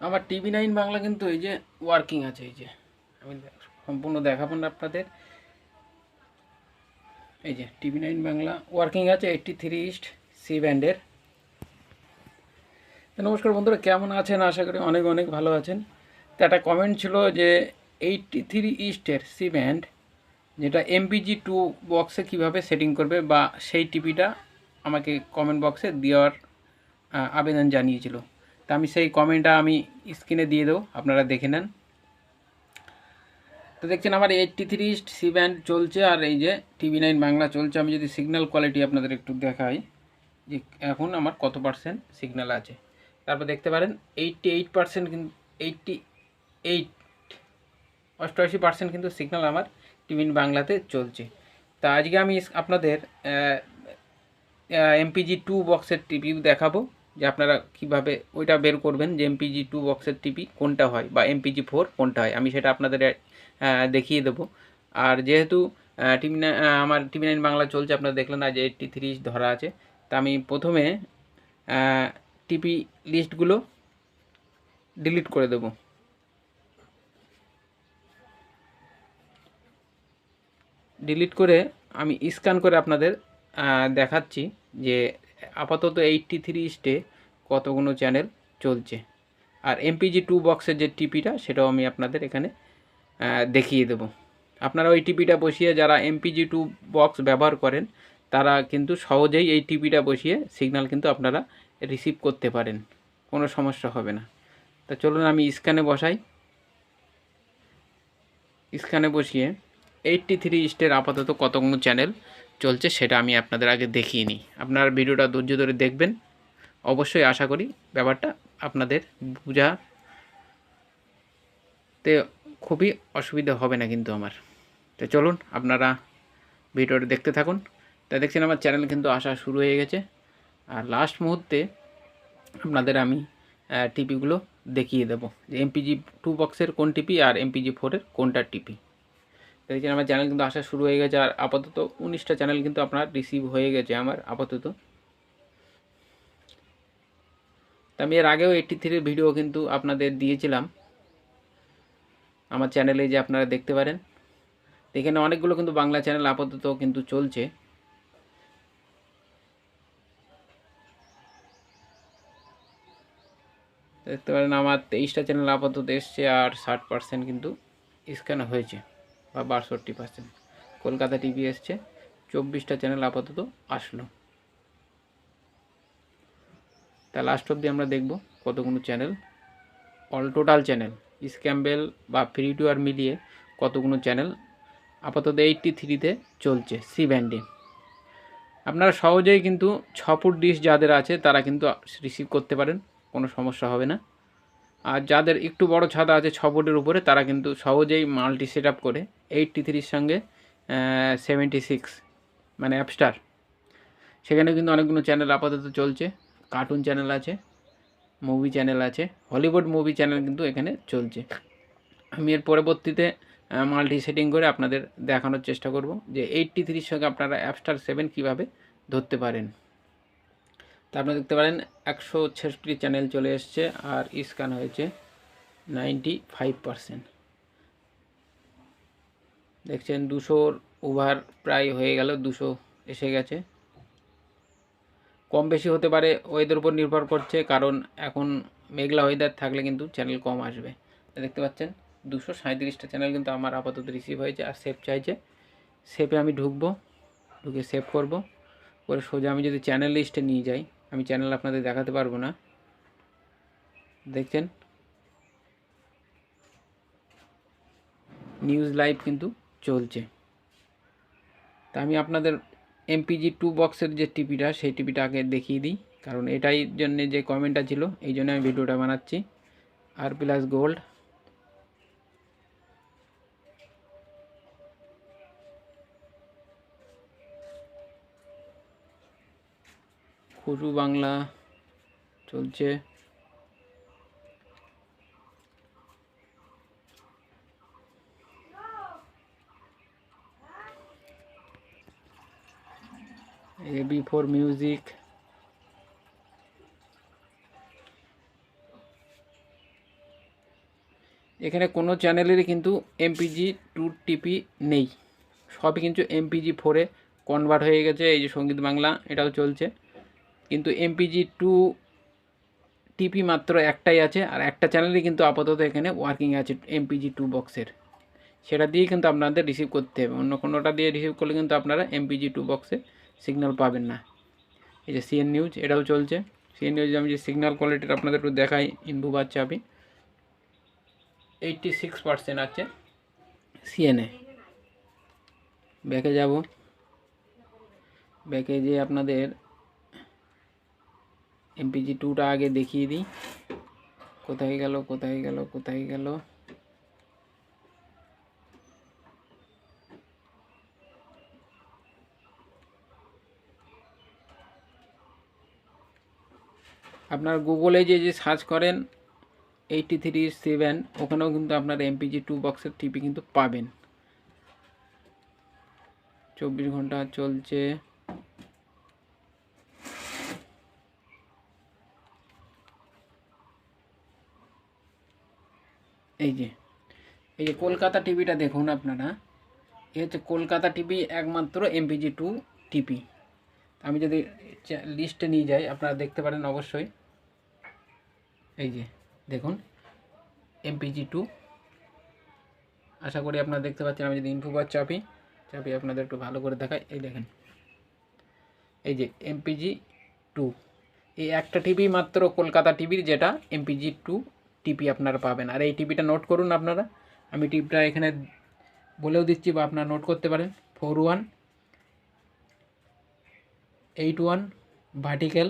আমার টিভি 9 বাংলা কিন্তু এই যে ওয়ার্কিং আছে। এই যে আমি সম্পূর্ণ দেখাবো না আপনাদের। এই যে টিভি 9 বাংলা ওয়ার্কিং আছে 83 ইস্ট সি ব্যান্ডের। নমস্কার বন্ধুরা, কেমন আছেন? আশা করি অনেক অনেক ভালো আছেন। তো একটা কমেন্ট ছিল যে 83 ইস্টের সি ব্যান্ড যেটা MPG 2 বক্সে কীভাবে সেটিং করবে, বা সেই টিভিটা আমাকে কমেন্ট বক্সে দেওয়ার আবেদন জানিয়েছিল। তা আমি সেই কমেন্টটা আমি স্ক্রিনে দিয়ে দেবো, আপনারা দেখে নেন। তো দেখছেন আমার 83 ইস্ট সি ব্যান্ড চলছে, আর এই যে টিভি 9 বাংলা চলছে। আমি যদি সিগন্যাল কোয়ালিটি আপনাদের একটু দেখাই যে এখন আমার কত পার্সেন্ট সিগন্যাল আছে, তারপর দেখতে পারেন 88%, কিন্তু 88 88% কিন্তু সিগন্যাল আমার টিভি বাংলাতে চলছে। তা আজকে আমি আপনাদের MPG 2 বক্সের টিভি দেখাবো, যে আপনারা কিভাবে ওইটা বের করবেন যে MPG 2 বক্সের টিভি কোনটা হয় বা MPG 4 কোনটা হয়, আমি সেটা আপনাদের দেখিয়ে দেবো। আর যেহেতু আমার টিভি 9 বাংলা চলছে, আপনারা দেখলেন না যে 83 ধরা আছে। তা আমি প্রথমে টিভি লিস্টগুলো ডিলিট করে দেবো। ডিলিট করে আমি স্ক্যান করে আপনাদের দেখাচ্ছি যে আপাতত 83 ইস্টে কতগুলো চ্যানেল চলছে। আর MPG 2 বক্সের যে টিপিটা সেটাও আমি আপনাদের এখানে দেখিয়ে দেব। আপনারা ওই টিপিটা বসিয়ে, যারা MPG 2 বক্স ব্যবহার করেন তারা কিন্তু সহজেই এই টিপিটা বসিয়ে সিগন্যাল কিন্তু আপনারা রিসিভ করতে পারেন, কোনো সমস্যা হবে না। তা চলুন আমি স্ক্যানে বসাই। স্ক্যানে বসিয়ে 83 ইস্টের আপাতত কতগুলো চ্যানেল চলছে সেটা আমি আপনাদের আগে দেখিয়ে নিই। আপনারা ভিডিওটা ধৈর্য ধরে দেখবেন, অবশ্যই আশা করি ব্যাপারটা আপনাদের বোঝাতে খুবই অসুবিধা হবে না কিন্তু আমার। তো চলুন আপনারা ভিডিওটা দেখতে থাকুন। তা দেখছেন আমার চ্যানেল কিন্তু আসা শুরু হয়ে গেছে, আর লাস্ট মুহূর্তে আপনাদের আমি টিপিগুলো দেখিয়ে দেবো যে MPG 2 বক্সের কোন টিপি আর MPG 4-এর কোনটা টিপি। দেখছেন আমার চ্যানেল কিন্তু আসা শুরু হয়ে গেছে, আর আপাতত 19টা চ্যানেল কিন্তু আপনার রিসিভ হয়ে গেছে আমার আপাতত। তা আমি এর আগেও 83-এর ভিডিও কিন্তু আপনাদের দিয়েছিলাম আমার চ্যানেলে, যে আপনারা দেখতে পারেন। এখানে অনেকগুলো কিন্তু বাংলা চ্যানেল আপাতত কিন্তু চলছে। দেখতে পারেন আমার 23টা চ্যানেল আপাতত এসছে, আর 60% কিন্তু স্ক্যান হয়েছে, বা 62%। কলকাতা টিভি এসছে, 24টা চ্যানেল আপাতত আসলো। তা লাস্ট অবধি আমরা দেখব কতগুলো চ্যানেল, অল টোটাল চ্যানেল স্ক্যাম্বেল বা ফ্রি টু আর মিলিয়ে কতগুলো চ্যানেল আপাতত 83-তে চলছে সি ব্যান্ডে। আপনারা সহজেই কিন্তু 6 ফুট ডিশ যাদের আছে তারা কিন্তু রিসিভ করতে পারেন, কোনো সমস্যা হবে না। আর যাদের একটু বড় ছাদা আছে 6 ফুটের উপরে, তারা কিন্তু সহজেই মাল্টি সেট আপ করে 83-র সঙ্গে 76 মানে অ্যাপস্টার, সেখানে কিন্তু অনেকগুলো চ্যানেল আপাতত চলছে। কার্টুন চ্যানেল আছে, মুভি চ্যানেল আছে, হলিউড মুভি চ্যানেল কিন্তু এখানে চলছে। আমি এর পরবর্তীতে মাল্টি সেটিং করে আপনাদের দেখানোর চেষ্টা করব যে 83-র সঙ্গে আপনারা অ্যাপস্টার 7 কীভাবে ধরতে পারেন। তা আপনারা দেখতে পারেন 166 চ্যানেল চলে এসছে, আর স্ক্যান হয়েছে 95%। দেখছেন 200 ওভার প্রায় হয়ে গেল, 200 এসে গেছে। কম বেশি হতে পারে, ওয়েদার উপর নির্ভর করছে, কারণ এখন মেঘলা ওয়েদার থাকলে কিন্তু চ্যানেল কম আসবে। দেখতে পাচ্ছেন 237টা চ্যানেল কিন্তু আমার আপাতত রিসিভ হয়েছে, আর সেভ চাইছে। সেভে আমি ঢুকবো, ঢুকে সেভ করব, করে সোজা আমি যদি চ্যানেল লিস্টে নিয়ে যাই, আমি চ্যানেল আপনাদের দেখাতে পারবো না। দেখছেন নিউজ লাইভ কিন্তু চলছে। তা আমি আপনাদের MPG 2 বক্সের যে টিপিটা, সেই টিপিটা আগে দেখিয়ে দিই, কারণ এটাই জন্য যে কমেন্টটা ছিল এই জন্য আমি ভিডিওটা বানাচ্ছি। আর প্লাস গোল্ড, খুশু বাংলা চলছে, AB4 মিউজিক, এখানে কোনো চ্যানেলেরই কিন্তু MPG-2 টিপি নেই, সবই কিন্তু MPG-4-এ কনভার্ট হয়ে গেছে। এই যে সঙ্গীত বাংলা এটাও চলছে, কিন্তু MPG-2 টিপি মাত্র একটাই আছে, আর একটা চ্যানেলই কিন্তু আপাতত এখানে ওয়ার্কিং আছে MPG-2 বক্সের, সেটা দিয়েই কিন্তু আপনাদের রিসিভ করতে হবে। অন্য কোনোটা দিয়ে রিসিভ করলে কিন্তু আপনারা MPG-2 বক্সে সিগন্যাল পাবেন না। এই যে CN নিউজ এটাও চলছে। CN নিউজ আমি যে সিগন্যাল কোয়ালিটির আপনাদের একটু দেখাই, ইনভু বাচ্চা আমি 86% আছে CN-এ। ব্যাকে যাব, ব্যাকে যে আপনাদের MPG-2টা আগে দেখিয়ে দিই। কোথায় গেল কোথায় গেল কোথায় গেল, আপনার গুগলে যে সার্চ করেন 83.7, ওখানেও কিন্তু আপনার MPG-2 বক্সের টিপি কিন্তু পাবেন। 24 ঘন্টা চলছে। এই যে কলকাতা টিভিটা দেখুন আপনারা, এই হচ্ছে কলকাতা টিভি একমাত্র MPG-2 টিপি। আমি যদি লিস্টে নিয়ে যাই আপনারা দেখতে পারেন অবশ্যই। এই যে দেখুন MPG-2, আশা করি আপনারা দেখতে পাচ্ছেন। আমি যদি ইনফো বার চাপি আপনাদের একটু ভালো করে দেখাই। এই দেখেন, এই যে MPG-2, এই একটা টিভি মাত্র কলকাতা টিভির, যেটা MPG-2 টিপি আপনারা পাবেন। আর এই টিভিটা নোট করুন আপনারা, আমি টিপিটা এখানে বলেও দিচ্ছি বা আপনারা নোট করতে পারেন। 4181 ভার্টিক্যাল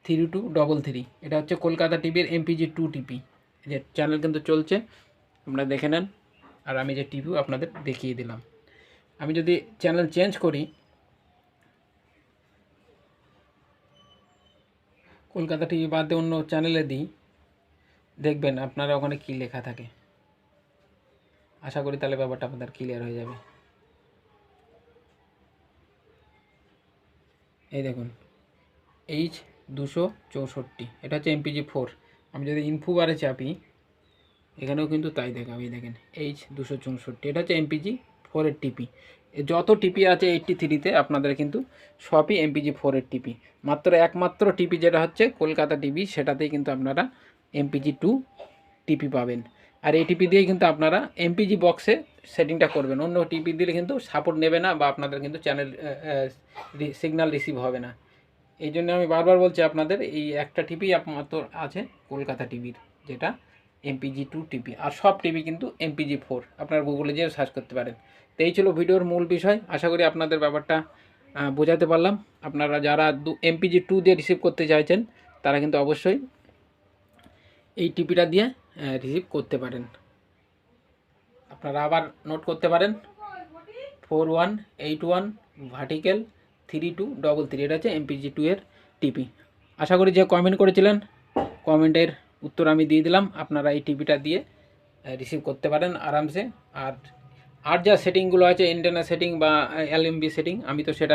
3233, এটা হচ্ছে কলকাতা টিভির MPG-2 টিপি। যে চ্যানেল কিন্তু চলছে, আপনারা দেখে নেন। আর আমি যে টিভিও আপনাদের দেখিয়ে দিলাম। আমি যদি চ্যানেল চেঞ্জ করি, কলকাতা টিভি বাদ দিয়ে অন্য চ্যানেলে দিই, দেখবেন আপনারা ওখানে কী লেখা থাকে। আশা করি তাহলে ব্যাপারটা আপনাদের ক্লিয়ার হয়ে যাবে। এই দেখুন H264, এটা হচ্ছে MPG-4। আমি যদি ইনফো বারে চাপি, এখানেও কিন্তু তাই দেখাবে। দেখেন H264, এটা হচ্ছে MPG-4-এর টিপি। যত টিপি আছে 83-তে আপনাদের কিন্তু সবই MPG-4-এর টিপি। একমাত্র টিপি যেটা হচ্ছে কলকাতা টিভি, সেটাতেই কিন্তু আপনারা MPG-2 টিপি পাবেন। আর এই টিপি দিয়ে কিন্তু আপনারা MPG বক্সে সেটিংটা করবেন। অন্য টিপি দিলে কিন্তু সাপোর্ট নেবে না, বা আপনাদের কিন্তু চ্যানেল সিগন্যাল রিসিভ হবে না। এই জন্য আমি বারবার বলছি আপনাদের, এই একটা টিপি একমাত্র আছে কলকাতা টিভির, যেটা MPG-2 টিপি। আর সব টিভি কিন্তু MPG-4, আপনারা গুগলে যেয়ে সার্চ করতে পারেন। তো এই ছিল ভিডিওর মূল বিষয়। আশা করি আপনাদের ব্যাপারটা বোঝাতে পারলাম। আপনারা যারা MPG-2 দিয়ে রিসিভ করতে চাইছেন, তারা কিন্তু অবশ্যই এই টিপিটা দিয়ে রিসিভ করতে পারেন। আপনারা আবার নোট করতে পারেন 4181 ভার্টিক্যাল 3233, এটা হচ্ছে MPG-2-এর টিপি। আশা করি যে কমেন্ট করেছিলেন, কমেন্টের উত্তর আমি দিয়ে দিলাম। আপনারা এই টিপিটা দিয়ে রিসিভ করতে পারেন আরামসে। আর যা সেটিংগুলো আছে, ইন্টারনেট সেটিং বা LMB সেটিং, আমি তো সেটা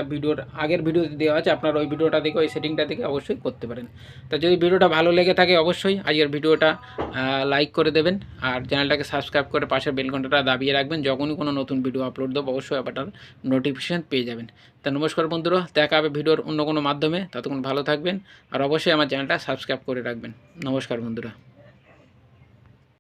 আগের ভিডিওতে দেওয়া আছে, আপনারা ওই ভিডিওটা দেখে ওই সেটিংটা দেখে অবশ্যই করতে পারেন। তো যদি ভিডিওটা ভালো লেগে থাকে, অবশ্যই আজকের ভিডিওটা লাইক করে দেবেন, আর চ্যানেলটাকে সাবস্ক্রাইব করে পাশের বেল ঘন্টাটা দাবিয়ে রাখবেন। যখনই কোনো নতুন ভিডিও আপলোড দেবো, অবশ্যই আপনার নোটিফিকেশান পেয়ে যাবেন। তা নমস্কার বন্ধুরা, দেখা হবে ভিডিওর অন্য কোনো মাধ্যমে। ততক্ষণ ভালো থাকবেন, আর অবশ্যই আমার চ্যানেলটা সাবস্ক্রাইব করে রাখবেন। নমস্কার বন্ধুরা।